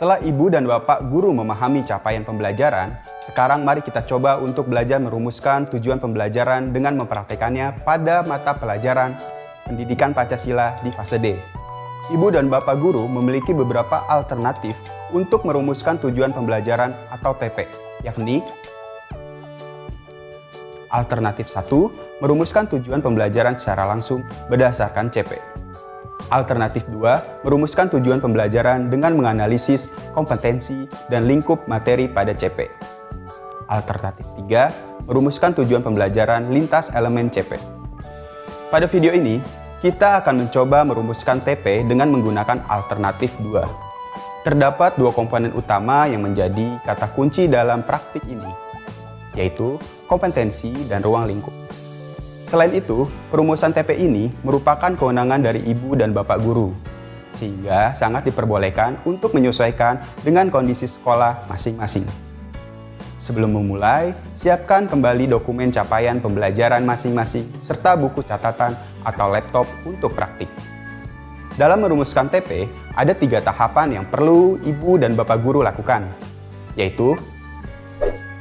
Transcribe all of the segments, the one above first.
Setelah ibu dan bapak guru memahami capaian pembelajaran, sekarang mari kita coba untuk belajar merumuskan tujuan pembelajaran dengan mempraktekannya pada mata pelajaran Pendidikan Pancasila di fase D. Ibu dan bapak guru memiliki beberapa alternatif untuk merumuskan tujuan pembelajaran atau TP, yakni Alternatif 1, merumuskan tujuan pembelajaran secara langsung berdasarkan CP. Alternatif 2, merumuskan tujuan pembelajaran dengan menganalisis kompetensi dan lingkup materi pada CP. Alternatif 3, merumuskan tujuan pembelajaran lintas elemen CP. Pada video ini, kita akan mencoba merumuskan TP dengan menggunakan alternatif 2. Terdapat dua komponen utama yang menjadi kata kunci dalam praktik ini, yaitu kompetensi dan ruang lingkup. Selain itu, perumusan TP ini merupakan kewenangan dari ibu dan bapak guru, sehingga sangat diperbolehkan untuk menyesuaikan dengan kondisi sekolah masing-masing. Sebelum memulai, siapkan kembali dokumen capaian pembelajaran masing-masing serta buku catatan atau laptop untuk praktik. Dalam merumuskan TP, ada 3 tahapan yang perlu ibu dan bapak guru lakukan, yaitu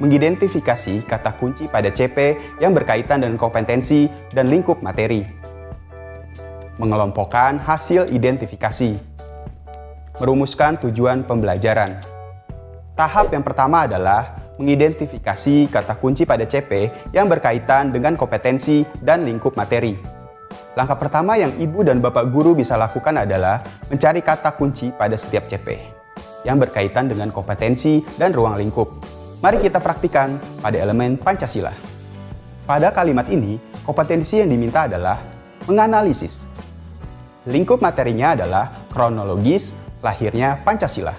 mengidentifikasi kata kunci pada CP yang berkaitan dengan kompetensi dan lingkup materi, mengelompokkan hasil identifikasi, merumuskan tujuan pembelajaran. Tahap yang pertama adalah mengidentifikasi kata kunci pada CP yang berkaitan dengan kompetensi dan lingkup materi. Langkah pertama yang ibu dan bapak guru bisa lakukan adalah mencari kata kunci pada setiap CP yang berkaitan dengan kompetensi dan ruang lingkup. Mari kita praktikkan pada elemen Pancasila. Pada kalimat ini, kompetensi yang diminta adalah menganalisis. Lingkup materinya adalah kronologis lahirnya Pancasila.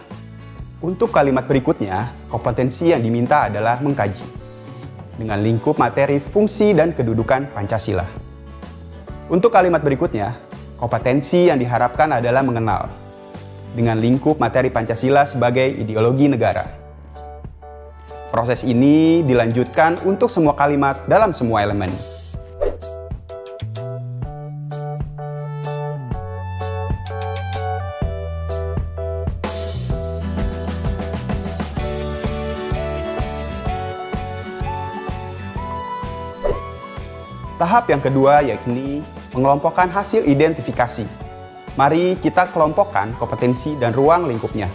Untuk kalimat berikutnya, kompetensi yang diminta adalah mengkaji dengan lingkup materi fungsi dan kedudukan Pancasila. Untuk kalimat berikutnya, kompetensi yang diharapkan adalah mengenal dengan lingkup materi Pancasila sebagai ideologi negara. Proses ini dilanjutkan untuk semua kalimat dalam semua elemen. Tahap yang kedua yakni mengelompokkan hasil identifikasi. Mari kita kelompokkan kompetensi dan ruang lingkupnya.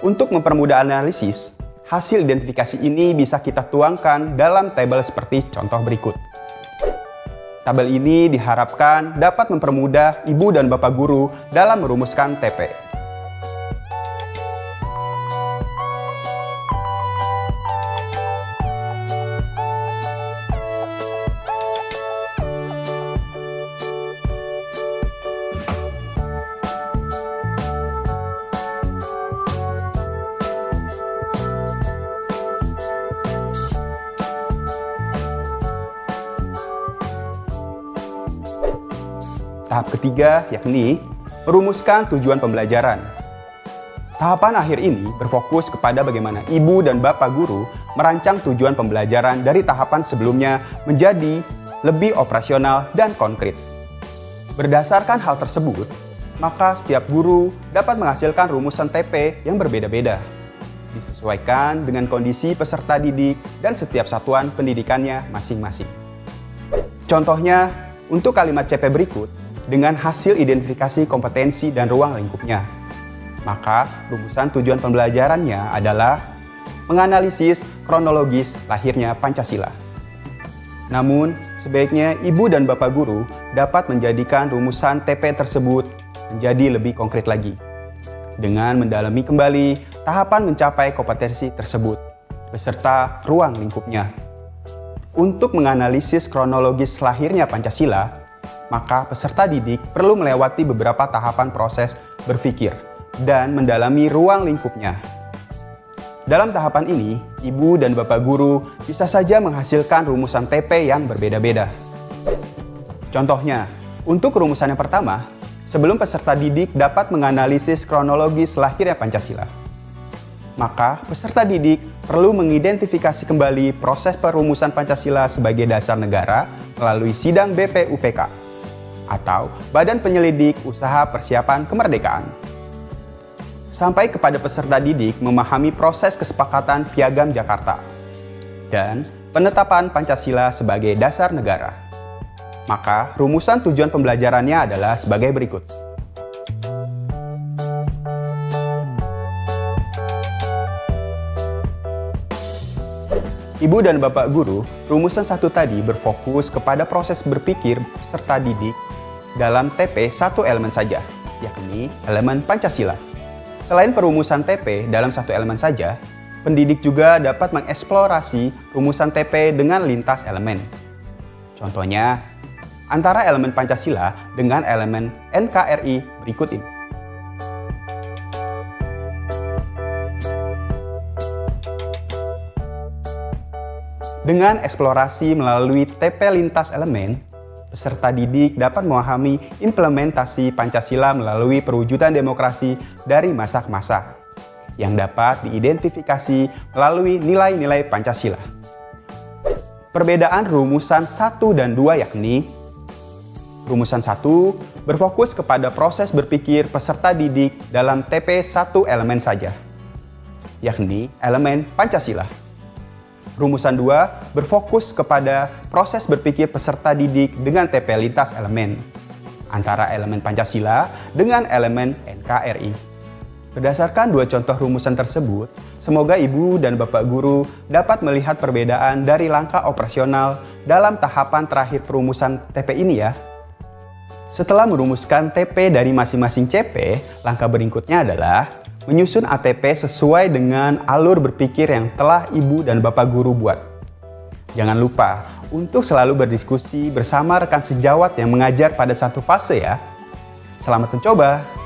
Untuk mempermudah analisis, hasil identifikasi ini bisa kita tuangkan dalam tabel seperti contoh berikut. Tabel ini diharapkan dapat mempermudah ibu dan bapak guru dalam merumuskan TP. Tahap ketiga yakni merumuskan tujuan pembelajaran. Tahapan akhir ini berfokus kepada bagaimana ibu dan bapak guru merancang tujuan pembelajaran dari tahapan sebelumnya menjadi lebih operasional dan konkret. Berdasarkan hal tersebut, maka setiap guru dapat menghasilkan rumusan TP yang berbeda-beda, disesuaikan dengan kondisi peserta didik dan setiap satuan pendidikannya masing-masing. Contohnya, untuk kalimat CP berikut, dengan hasil identifikasi kompetensi dan ruang lingkupnya, maka rumusan tujuan pembelajarannya adalah menganalisis kronologis lahirnya Pancasila. Namun, sebaiknya ibu dan bapak guru dapat menjadikan rumusan TP tersebut menjadi lebih konkret lagi, dengan mendalami kembali tahapan mencapai kompetensi tersebut, beserta ruang lingkupnya. Untuk menganalisis kronologis lahirnya Pancasila, maka peserta didik perlu melewati beberapa tahapan proses berpikir dan mendalami ruang lingkupnya. Dalam tahapan ini, ibu dan bapak guru bisa saja menghasilkan rumusan TP yang berbeda-beda. Contohnya, untuk rumusan yang pertama, sebelum peserta didik dapat menganalisis kronologis lahirnya Pancasila, maka peserta didik perlu mengidentifikasi kembali proses perumusan Pancasila sebagai dasar negara melalui sidang BPUPK atau Badan Penyelidik Usaha Persiapan Kemerdekaan. sampai kepada peserta didik memahami proses kesepakatan Piagam Jakarta dan penetapan Pancasila sebagai dasar negara. Maka rumusan tujuan pembelajarannya adalah sebagai berikut. Ibu dan Bapak Guru, rumusan 1 tadi berfokus kepada proses berpikir peserta didik dalam TP satu elemen saja, yakni elemen Pancasila. Selain perumusan TP dalam satu elemen saja, pendidik juga dapat mengeksplorasi rumusan TP dengan lintas elemen. Contohnya, antara elemen Pancasila dengan elemen NKRI berikut ini. Dengan eksplorasi melalui TP lintas elemen, peserta didik dapat memahami implementasi Pancasila melalui perwujudan demokrasi dari masa ke masa, yang dapat diidentifikasi melalui nilai-nilai Pancasila. Perbedaan rumusan 1 dan 2 yakni, rumusan 1 berfokus kepada proses berpikir peserta didik dalam TP satu elemen saja, yakni elemen Pancasila. Rumusan 2 berfokus kepada proses berpikir peserta didik dengan TP lintas elemen, antara elemen Pancasila dengan elemen NKRI. Berdasarkan 2 contoh rumusan tersebut, semoga Ibu dan Bapak Guru dapat melihat perbedaan dari langkah operasional dalam tahapan terakhir perumusan TP ini ya. Setelah merumuskan TP dari masing-masing CP, langkah berikutnya adalah menyusun ATP sesuai dengan alur berpikir yang telah Ibu dan Bapak Guru buat. Jangan lupa untuk selalu berdiskusi bersama rekan sejawat yang mengajar pada satu fase ya. Selamat mencoba!